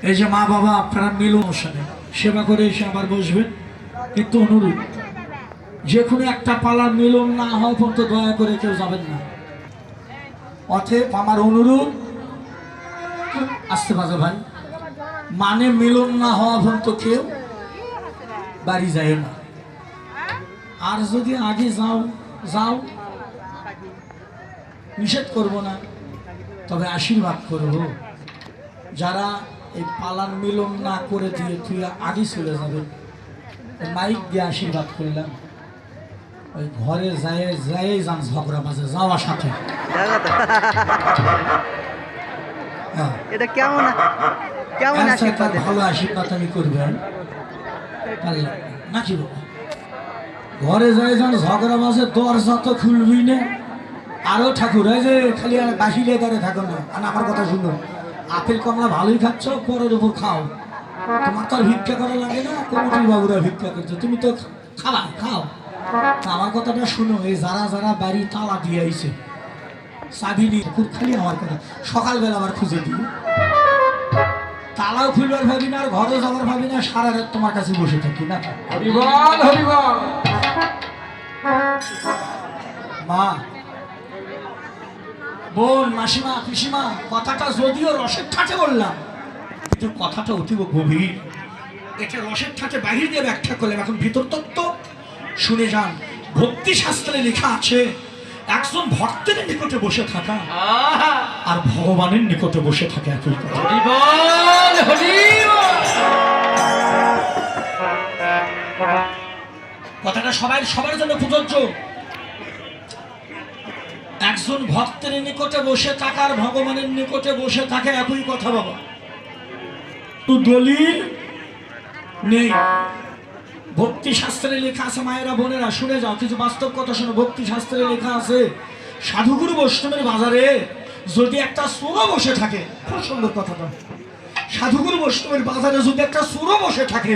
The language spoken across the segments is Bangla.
এই যে মা বাবা আপনারা মিলন অনুষ্ঠানে সেবা করে এসে আবার বসবেন, কিন্তু অনুরোধ যে কোনো একটা পালার মিলন না হওয়া পর্যন্ত দয়া করে কেউ যাবেন না। অতএব আমার অনুরোধ, আসতে পারবে ভাই, মানে মিলন না হওয়া পর্যন্ত কেউ বাড়ি যায় না। আর যদি আগে যাও যাও, নিষেধ করব না, তবে আশীর্বাদ করব যারা এই পালান মিলন না করে দিয়ে তুই আগে চলে যাবে, মাইক দিয়ে আশীর্বাদ করলাম। ওই ঘরে যায় যায় যান ঝগড়া বাজে যাওয়ার সাথে। এটা কেমন কেমন আশীর্বাদ? ভালো আশীর্বাদ আমি করবেন নাকি বাবা? ঘরে যায় যান ঝগড়া বাজে, দরজা তো খুলবি না। আরো ঠাকুর এই যে খালি আর বাসি লেগারে থাকো না, আর আমার কথা শুনো, আপেল কমলা ভালোই খাচ্ছ, পরের উপর খাও। তোমার তো আর ভিক্ষা করা লাগে না, কমিটির বাবুরা ভিক্ষা করছে, তুমি তো খাবা খাও। আমার কথাটা শুনো, এই যারা যারা বাড়ি তালা দিয়ে আইছে চাবি নিয়ে, খুব খালি আমার কথা, সকালবেলা আবার খুঁজে দিই, তালাও খুলবার ভাবি না আর ঘরে যাবার ভাবি না, সারা রাত তোমার কাছে বসে থাকি না। হরিবল হরিবল। মা, বোন, মাসিমা, পিসিমা, কথাটা যদিও রসের ঠাটে বললাম, কিন্তু কথাটা অতীব গভীর। এটা রসের ঠাটে বাহির দিয়ে ব্যাখ্যা করলাম, এখন ভিতর তত্ত্ব শুনে যান। ভক্তি শাস্ত্রে লেখা আছে, একজন ভক্তের নিকটে বসে থাকা আর ভগবানের নিকটে বসে থাকে একই কথা। হরিবল হরিবল। কথাটা সবার জন্য প্রযোজ্য। একজন ভক্তের নিকটে বসে থাকার ভগবানের নিকটে বসে থাকে একই কথা বাবা। তো দলিল নেই, ভক্তি শাস্ত্রে লেখা আছে। মায়েরা বোনেরা শুনে যাও, কিছু বাস্তব কথা শোনো। ভক্তি শাস্ত্রে লেখা আছে, সাধুগুরু বৈষ্ণবের বাজারে যদি একটা চোরও বসে থাকে, খুব সুন্দর কথাটা, সাধুগুরু বৈষ্ণবের বাজারে যদি একটা চোরও বসে থাকে,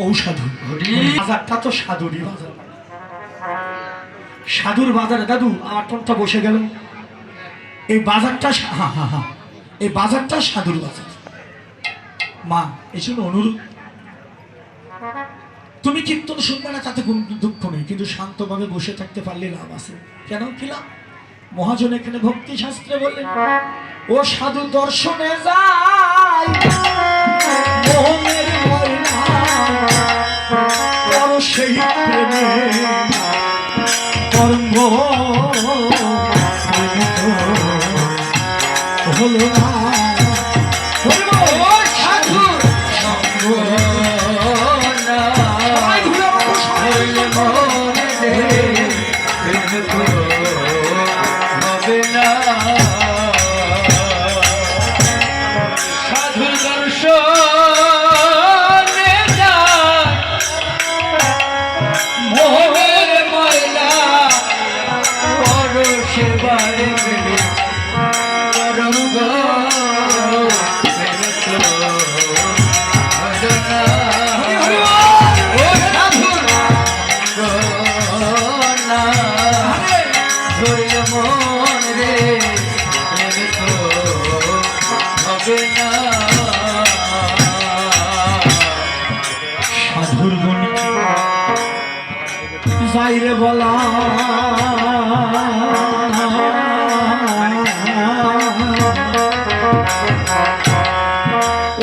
ও সাধু। বাজারটা তো সাধুরই বাজার, সাধুর বাজারে। দাদু আমার টনটা বসে গেল, এই বাজারটা এই বাজারটা সাধুর বাজার। মা, এই জন্য অনুরোধ, তুমি কীর্তন শুনবে না তাতে কোন দুঃখ নেই, কিন্তু শান্তভাবে বসে থাকতে পারলে লাভ আছে। কেন কি লাভ? মহাজন এখানে ভক্তি শাস্ত্রে বললেন, ও সাধু দর্শনে যায় মোহনের ময়না, করো সেই প্রেমে কর্ম হলো না। সাধুর দর্শনে যায় মোহের ময়লা, বড় সেবারে মিলে পরম গো সাধুর গুণ যাইরে বলা,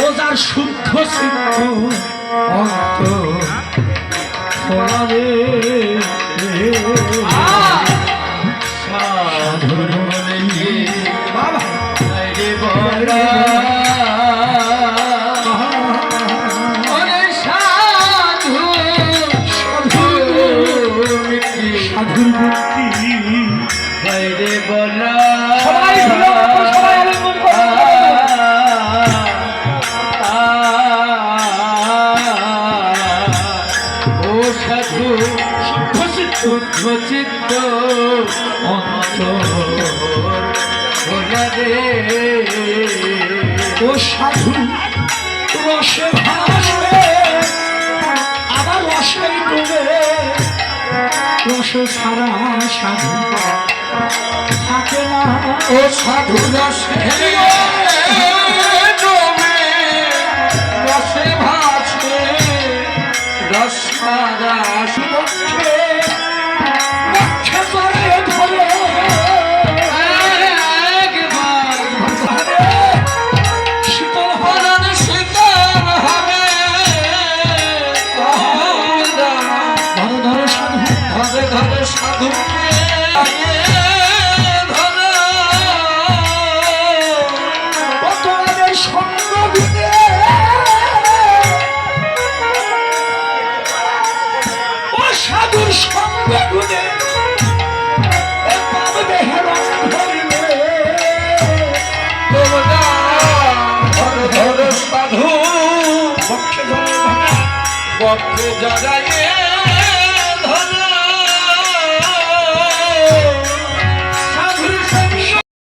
ও যার শুদ্ধ সিদ্ধ অন্ত রে, সাধুর গুণ বাবা বলা সাধুর মুক্তি বাইরে বলা ও সাধু শুদ্ধ চিত্ত রে, ও সাধু রসে ভাসবে আবার রসে ডুবে, রস ছাড়া সাধু থাকে না। ও সাধু রসে ডোবে বক্ষে বক্ষে জড়ায় ধরো একবার শীতল পরাণ শীতল হবে ধরো ধরো সাধু ধরে ধরে সাধুকে ধরো ও তোমাদের সঙ্গ দিতে ও সাধুর সঙ্গ গুণে পাবে হেরণ ধরিবে তোমরা ধরে ধরে সাধু বক্ষে জড়ায় ধরো বক্ষে জড়াইয়ে ধরো সাধুর সঙ্গ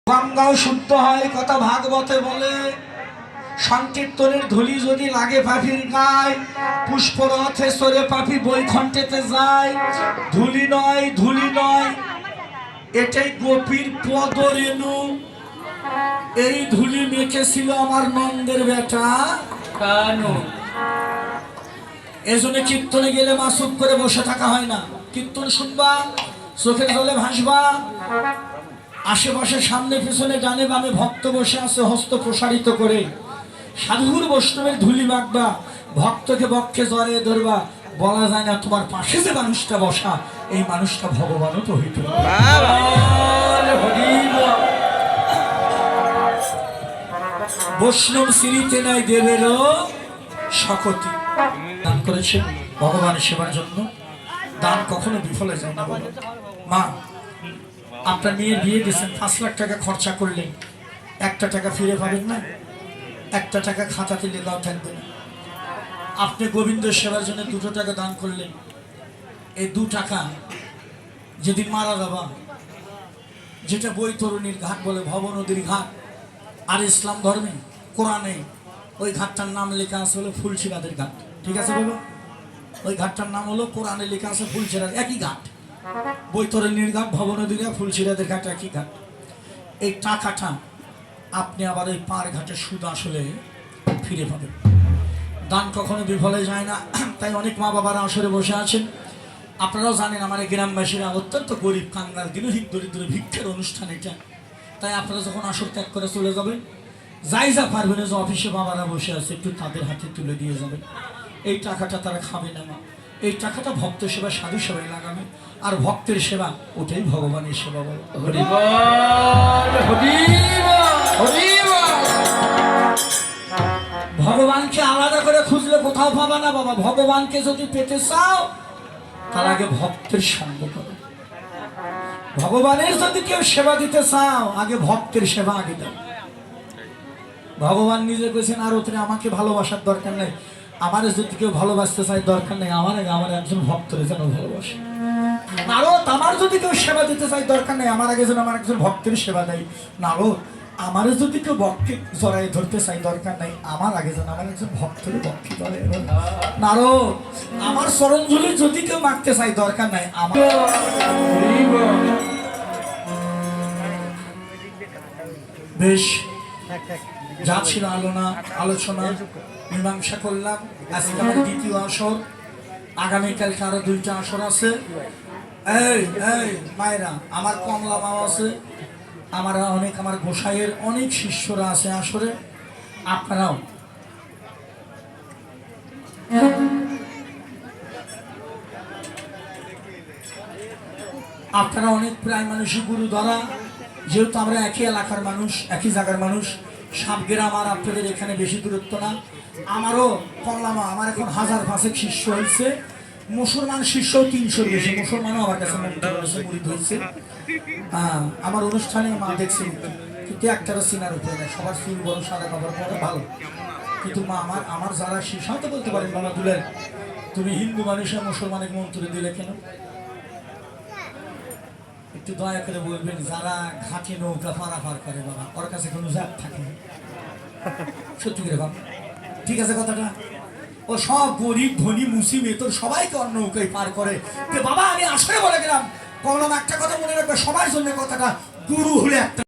গঙ্গাও শুদ্ধ হয় কথা ভাগবতে বলে সংকীর্তনের ধুলি যদি লাগে পাখির গায় পুষ্পরথে সরে পাখি বৈকুণ্ঠেতে যায় ধুলি নয় ধুলি নয় এটাই গোপীর পদ রেণু এই ধুলি মেখেছিল আমার নন্দের বেটা কানু এজন্য কীর্তনে গেলে মাসুক করে বসে থাকা হয় না কীর্তন শুনবা চোখের জলে ভাসবা আশেপাশে সামনে পিছনে ডানে বামে ভক্ত বসে আছে হস্ত প্রসারিত করে সাধুর বৈষ্ণবের ধুলি মাখবা ভক্তকে বক্ষে জড়িয়ে ধরবা বলা যায় না তোমার পাশে যে মানুষটা বসা এই মানুষটা ভগবানও তো হইতে বৈষ্ণব শ্রীতে নাই দেবেরও শকতি দান করেছে ভগবানের সেবার জন্য দান কখনো বিফলে যায় না বলো মা আপনার মেয়ের বিয়ে দিয়েছেন 5 লাখ টাকা খরচা করলেন 1 টাকা ফিরে পাবেন না 1 টাকা খাতাতে লেখাও থাকবে না আপনি গোবিন্দ সেবার জন্য 2 টাকা দান করলেন এই 2 টাকা যেদিন মারা যাবা যেটা বৈতরণীর ঘাট বলে ভব নদীর ঘাট আর ইসলাম ধর্মে কোরআনে ওই ঘাটটার নাম লেখা আছে হলো ফুলছিরাদের ঘাট ঠিক আছে বাবা ওই ঘাটটার নাম হলো কোরআনে লেখা আছে ফুলছিরা একই ঘাট বৈতরণীর ঘাট ভব নদীর ঘাট ফুলছিরাদের ঘাট একই ঘাট এই টাকাটা আপনি আবার ওই পার ঘাটে সুদ আসলে ফিরে পাবেন দান কখনো বিফলে যায় না তাই অনেক মা বাবারা আসরে বসে আছেন আপনারাও জানেন আমার এই গ্রামবাসীরা অত্যন্ত গরিব কাঙ্গাল দিনহিক দরিদ্র ভিক্ষার অনুষ্ঠান এটা তাই আপনারা যখন আসর ত্যাগ করে চলে যাবেন যাই যা পারবেন যে অফিসে বাবারা বসে আছে একটু তাদের হাতে তুলে দিয়ে যাবেন এই টাকাটা তারা খাবে না মা এই টাকাটা ভক্ত সেবা সাধু সেবায় লাগাবে আর ভক্তের সেবা ওটাই ভগবানের সেবা বলে হরি বল হরি বল হরি বল ভগবানকে আলাদা করে খুঁজলে কোথাও পাবা না বাবা ভগবানকে যদি পেতে চাও তার আগে ভক্তের সঙ্গ করো ভগবানের যদি কেউ সেবা দিতে চাও আগে ভক্তের সেবা আগে দাও ভগবান নিজে কইছেন আর ওখানে আমাকে ভালোবাসার দরকার নেই আমার যদি কেউ ভালোবাসতে চাই দরকার নেই আমার আগে আমার একজন ভক্তরে যেন ভালোবাসে নারদ আমার যদি কেউ সেবা দিতে চাই দরকার নেই আমার আগে যেন আমার একজন ভক্তের সেবা দেয় নারদ আমার যদি কেউ বক্ষে জড়াই ধরতে চাই দরকার নেই আমার আগে যেন আমার একজন ভক্তের বক্ষে জড়াই নারদ আমার চরণধুলি যদি কেউ মাখতে চাই দরকার নাই আমার বেশ যা ছিল আলোচনা মীমাংসা করলাম আজকে আমার দ্বিতীয় আসর আগামীকালকে আরো 2টা আসর আছে এই এই মায়েরা আমার কমলা মা আছে আমার অনেক আমার গোসাইয়ের অনেক শিষ্যরা আছে আসরে আপনারাও আপনারা অনেক প্রায় মানুষই গুরু ধরা যেহেতু আমরা একই এলাকার মানুষ একই জায়গার মানুষ সাবগ্রাম আর আপনাদের এখানে বেশি দূরত্ব না আমারও কমলামা আমার এখন 1000 শিষ্য হয়েছে মুসলমান শিষ্য 300 বেশি মুসলমানও আমার কাছে মুরিদ হয়েছে আমার অনুষ্ঠানে মা দেখছি কিন্তু একটারও সিনার উপরে না সবার চুল বড় সাদা কাপড় পরে ভালো কিন্তু মা আমার যারা শিষ্য হয়তো বলতে পারেন বাবা দুলের তুমি হিন্দু মানুষের মুসলমানের মন্ত্রে দিলে কেন একটু দয়া করে বলবেন যারা ঘাটে নৌকা পারাপার করে বাবা ওর কাছে কোনো জাত থাকে না সত্যি করে বাবা ঠিক আছে কথাটা ও সব গরিব ধনী মুসি মেতর সবাইকে অন্য নৌকায় পার করে বাবা আমি আসলে বলে গেলাম কমলাম একটা কথা মনে রাখবে সবার জন্য কথাটা গুরু হলে একটা